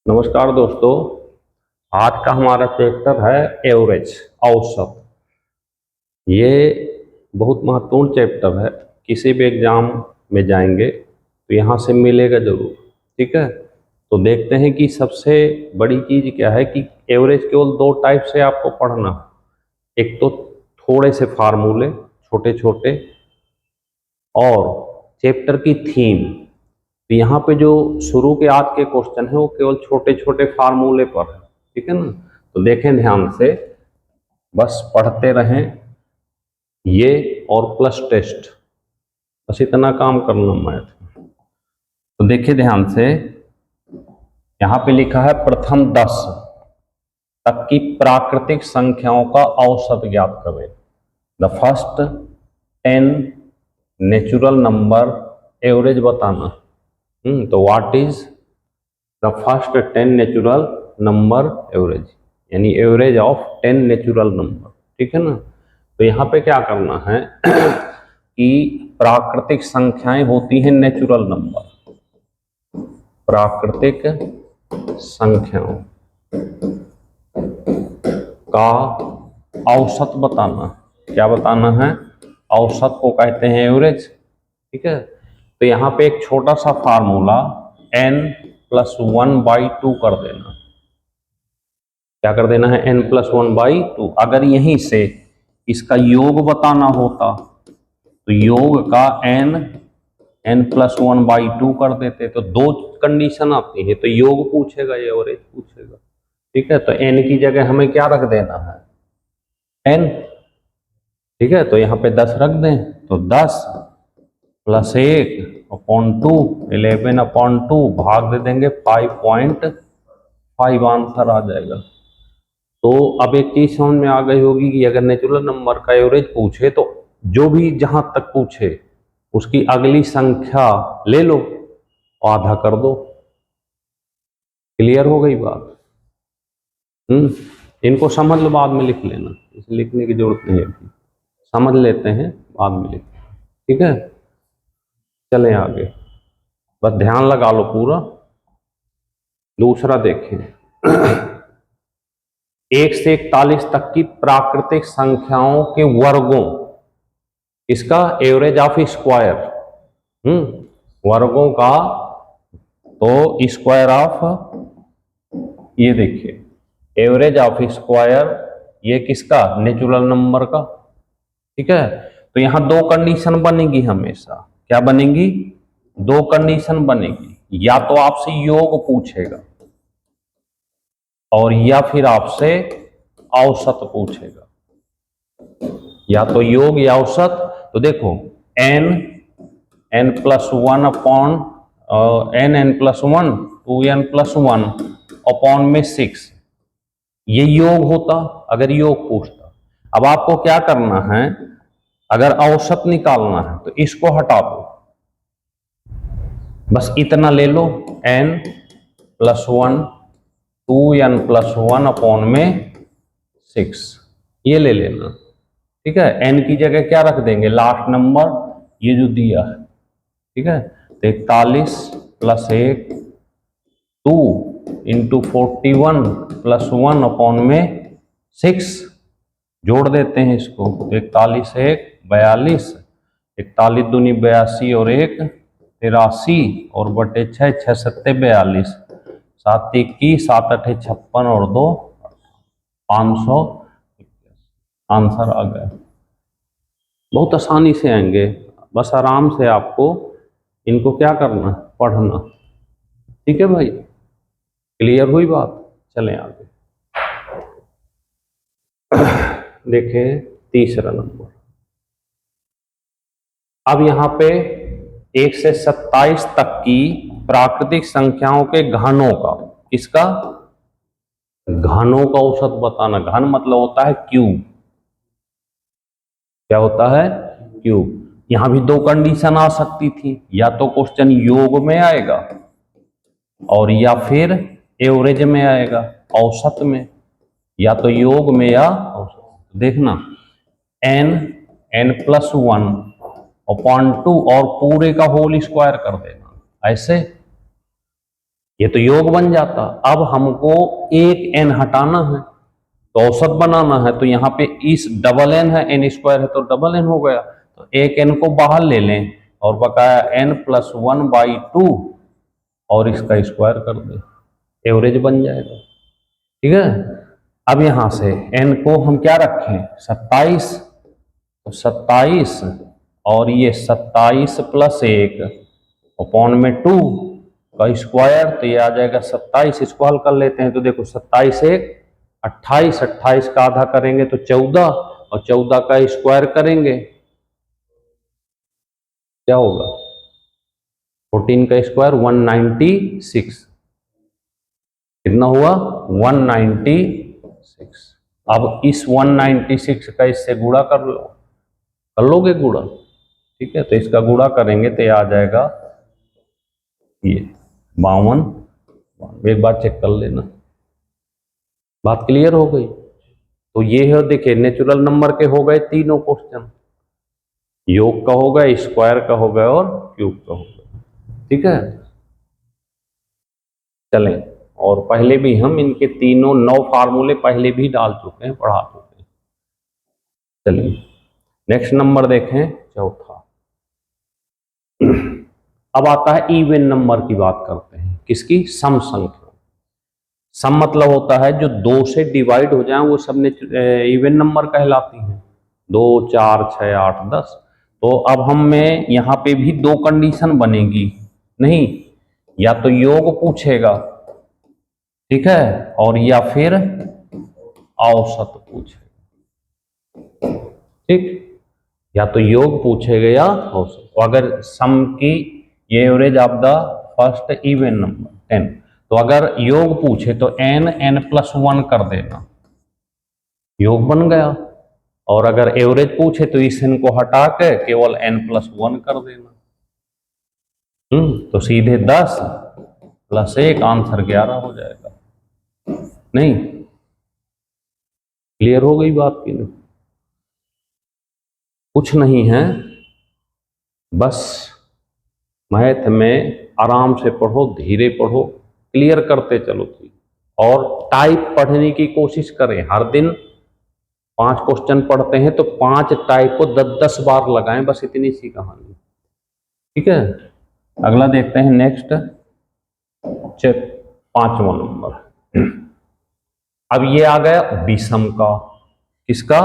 नमस्कार दोस्तों। आज का हमारा चैप्टर है एवरेज, औसत। ये बहुत महत्वपूर्ण चैप्टर है। किसी भी एग्जाम में जाएंगे तो यहाँ से मिलेगा जरूर। ठीक है, तो देखते हैं कि सबसे बड़ी चीज क्या है कि एवरेज केवल दो टाइप से आपको पढ़ना। एक तो थोड़े से फार्मूले छोटे छोटे, और चैप्टर की थीम। तो यहाँ पे जो शुरू के आज के क्वेश्चन है वो केवल छोटे छोटे फार्मूले पर है। ठीक है ना, तो देखें ध्यान से, बस पढ़ते रहें ये, और प्लस टेस्ट, बस इतना काम करना मैथ। तो देखिए ध्यान से, यहाँ पे लिखा है प्रथम 10 तक की प्राकृतिक संख्याओं का औसत ज्ञात करें। The first 10 natural number average बताना। तो what is the first 10 natural number average, यानी एवरेज ऑफ 10 नेचुरल नंबर। ठीक है ना, तो यहाँ पे क्या करना है कि प्राकृतिक संख्याएं होती हैं नेचुरल नंबर। प्राकृतिक संख्याओं का औसत बताना। क्या बताना है? औसत को कहते हैं एवरेज। ठीक है, तो यहाँ पे एक छोटा सा फार्मूला n+1/2 कर देना। क्या कर देना है? n+1/2। अगर यहीं से इसका योग बताना होता तो योग का n+1/2 कर देते। तो दो कंडीशन आती है, तो योग पूछेगा या एवरेज पूछेगा। ठीक है, तो n की जगह हमें क्या रख देना है? n। ठीक है, तो यहाँ पे 10 रख दें, तो 10 + 1/2, 11/2 भाग दे देंगे 5.5, आंसर आ जाएगा। तो अब एक चीज समझ में आ गई होगी कि अगर नेचुरल नंबर का एवरेज पूछे तो जो भी जहां तक पूछे उसकी अगली संख्या ले लो, आधा कर दो। क्लियर हो गई बात? इनको समझ लो, बाद में लिख लेना, इसे लिखने की जरूरत नहीं है, समझ लेते हैं बाद में लिख। ठीक है, चलें आगे, बस ध्यान लगा लो पूरा। दूसरा देखें 1 से 41 तक की प्राकृतिक संख्याओं के वर्गों, इसका एवरेज ऑफ स्क्वायर। वर्गों का, तो स्क्वायर ऑफ, ये देखिए एवरेज ऑफ स्क्वायर, ये किसका? नेचुरल नंबर का। ठीक है, तो यहां दो कंडीशन बनेगी हमेशा। क्या बनेगी? दो कंडीशन बनेगी, या तो आपसे योग पूछेगा और या फिर आपसे औसत पूछेगा, या तो योग या औसत। तो देखो n+1 upon n+1 2n+1 upon में 6, ये योग होता अगर योग पूछता। अब आपको क्या करना है, अगर औसत निकालना है तो इसको हटा दो, बस इतना ले लो, n+1 2n+1 अपॉन में 6, ये ले लेना। ठीक है, n की जगह क्या रख देंगे? लास्ट नंबर ये जो दिया है। ठीक है, तो 41 + 1 2 × 41 + 1 अपॉन में 6, जोड़ देते हैं इसको, 41 1 42, 41 दूनी 82 और 1 83, और बटे 6 6 7 42, 7 21 7 8 56 और 2 500, आंसर आ गया। बहुत आसानी से आएंगे, बस आराम से आपको इनको क्या करना, पढ़ना। ठीक है भाई, क्लियर हुई बात? चलें आगे। देखें तीसरा नंबर। अब यहां पे 1 से 27 तक की प्राकृतिक संख्याओं के घनों का, किसका? घनों का औसत बताना। घन मतलब होता है क्यूब। क्या होता है? क्यूब। यहां भी दो कंडीशन आ सकती थी, या तो क्वेश्चन योग में आएगा और या फिर एवरेज में आएगा, औसत में, या तो योग में या औसत। देखना n+1 अपॉन 2 और पूरे का होल स्क्वायर कर देना, ऐसे। ये तो योग बन जाता। अब हमको एक n हटाना है तो औसत बनाना है, तो यहाँ पे इस डबल n है, n स्क्वायर है तो डबल n हो गया, तो एक n को बाहर ले लें और बकाया n+1/2 और इसका स्क्वायर कर दे, एवरेज बन जाएगा। ठीक है, अब यहां से n को हम क्या रखें 27, तो 27 और ये 27 + 1 अपॉन में 2 का स्क्वायर, तो ये आ जाएगा 27। इसको हल कर लेते हैं तो देखो 27 1 28, 28 का आधा करेंगे तो 14 और 14 का स्क्वायर करेंगे क्या होगा 14 का स्क्वायर 196, कितना हुआ 196। अब इस 196 का इससे गुणा कर लो, कर लोगे गुणा, ठीक है, तो इसका गुणा करेंगे तो ये आ जाएगा ये 52। एक बार चेक कर लेना, बात क्लियर हो गई। तो ये है, देखिए नेचुरल नंबर के हो गए तीनों क्वेश्चन, योग का हो गया, स्क्वायर का हो गया और क्यूब का हो गया। ठीक है, चलें, और पहले भी हम इनके तीनों 9 फार्मूले पहले भी डाल चुके हैं, पढ़ा चुके हैं। चलिए नेक्स्ट नंबर देखें, चौथा। अब आता है इवन नंबर की बात करते हैं, किसकी, सम संख्या। सम मतलब होता है जो 2 से डिवाइड हो जाए वो सब इवन नंबर कहलाती हैं, 2 4 6 8 10। तो अब हम में यहाँ पे भी 2 कंडीशन बनेगी, नहीं या तो योग पूछेगा, ठीक है, और या फिर औसत पूछेगा। ठीक, या तो योग पूछेगा या औसत। तो अगर सम की ये average of the first even number 10, तो अगर योग पूछे तो n+1 कर देना, योग बन गया। और अगर एवरेज पूछे तो इस n को हटा के केवल n+1 कर देना। तो सीधे 10 + 1 आंसर 11 हो जाएगा। नहीं, क्लियर हो गई बात की नहीं? कुछ नहीं है, बस मैथ में आराम से पढ़ो, धीरे पढ़ो, क्लियर करते चलो थी, और टाइप पढ़ने की कोशिश करें। हर दिन 5 क्वेश्चन पढ़ते हैं तो 5 टाइप को 10-10 बार लगाएं, बस इतनी सी कहानी। ठीक है, अगला देखते हैं नेक्स्ट, 5वां नंबर। अब ये आ गया विषम का, किसका,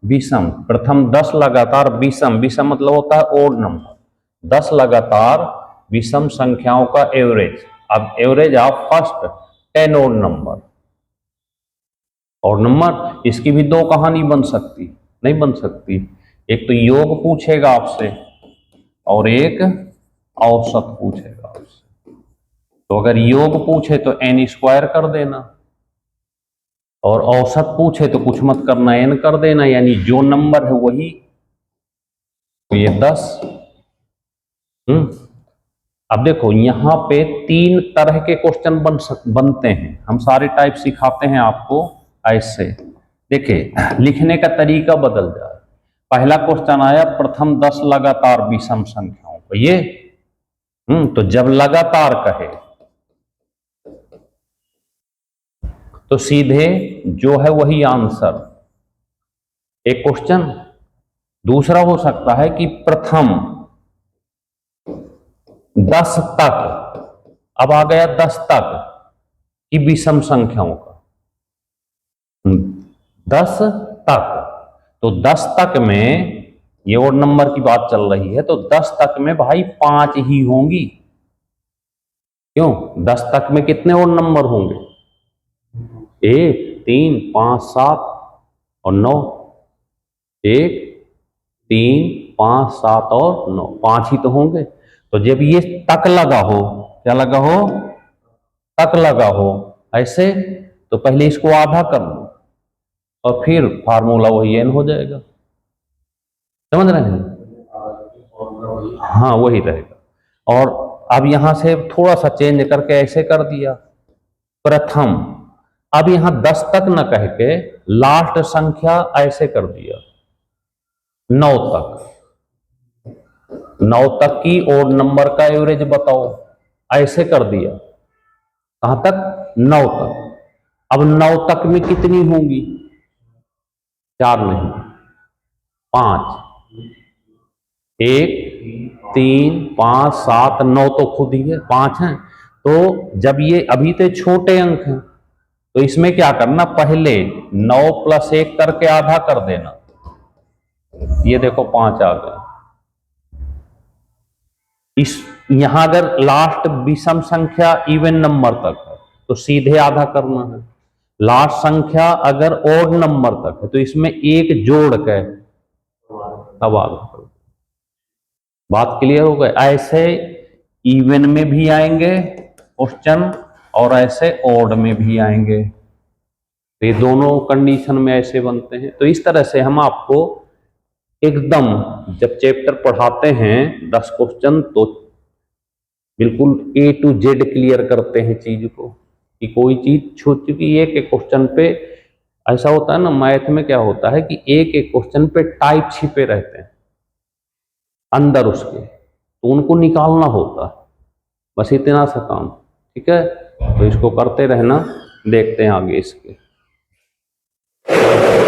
विषम। प्रथम 10 लगातार विषम, विषम मतलब होता है ओड नंबर, 10 लगातार विषम संख्याओं का एवरेज। अब average of first 10 odd number, और नंबर इसकी भी 2 कहानी बन सकती, नहीं बन सकती। एक तो योग पूछेगा आपसे और एक औसत पूछेगा आपसे। तो अगर योग पूछे तो n² कर देना, और औसत पूछे तो कुछ मत करना, n कर देना, यानी जो नंबर है वही। तो ये 10। अब देखो यहाँ पे 3 तरह के क्वेश्चन बनते हैं, हम सारे टाइप सिखाते हैं आपको। ऐसे देखिए, लिखने का तरीका बदल जाए। पहला क्वेश्चन आया प्रथम 10 लगातार विषम संख्याओं को, ये तो जब लगातार कहे तो सीधे जो है वही आंसर, एक क्वेश्चन। दूसरा हो सकता है कि प्रथम 10 तक, अब आ गया 10 तक की विषम संख्याओं का, 10 तक, तो 10 तक में ये और नंबर की बात चल रही है, तो 10 तक में भाई 5 ही होंगी। क्यों, 10 तक में कितने और नंबर होंगे, 1 3 5 7 और 9, 1 3 5 7 और 9, 5 ही तो होंगे। तो जब ये तक लगा हो, क्या लगा हो, तक लगा हो ऐसे, तो पहले इसको आधा कर लो और फिर फार्मूला वही n हो जाएगा। समझ रहे हैं, हाँ वही रहेगा। और अब यहां से थोड़ा सा चेंज करके ऐसे कर दिया, प्रथम, अब यहां 10 तक न कह के लास्ट संख्या ऐसे कर दिया 9 तक, 9 तक की और नंबर का एवरेज बताओ, ऐसे कर दिया। कहां तक? 9 तक। अब 9 तक में कितनी होंगी? 4 नहीं, 5। 1 3 5 7 9 तो खुद ही है, 5 है। तो जब ये अभी तो छोटे अंक हैं, तो इसमें क्या करना, पहले 9 + 1 करके आधा कर देना। ये देखो 5 आ गए। इस यहां अगर लास्ट विषम संख्या इवन नंबर तक है तो सीधे आधा करना है। लास्ट संख्या अगर ओड नंबर तक है तो इसमें एक जोड़ के तब आधा कर। बात क्लियर हो गई? ऐसे इवन में भी आएंगे क्वेश्चन और ऐसे ओड में भी आएंगे। तो ये दोनों कंडीशन में ऐसे बनते हैं। तो इस तरह से हम आपको एकदम जब चैप्टर पढ़ाते हैं 10 क्वेश्चन तो बिल्कुल A to Z क्लियर करते हैं चीज को, कि कोई चीज छूट चुकी है। एक क्वेश्चन पे ऐसा होता है ना, मैथ में क्या होता है कि एक क्वेश्चन पे टाइप छिपे रहते हैं अंदर उसके, तो उनको निकालना होता है। बस इतना सा काम, ठीक है। तो इसको करते रहना, देखते हैं आगे इसके।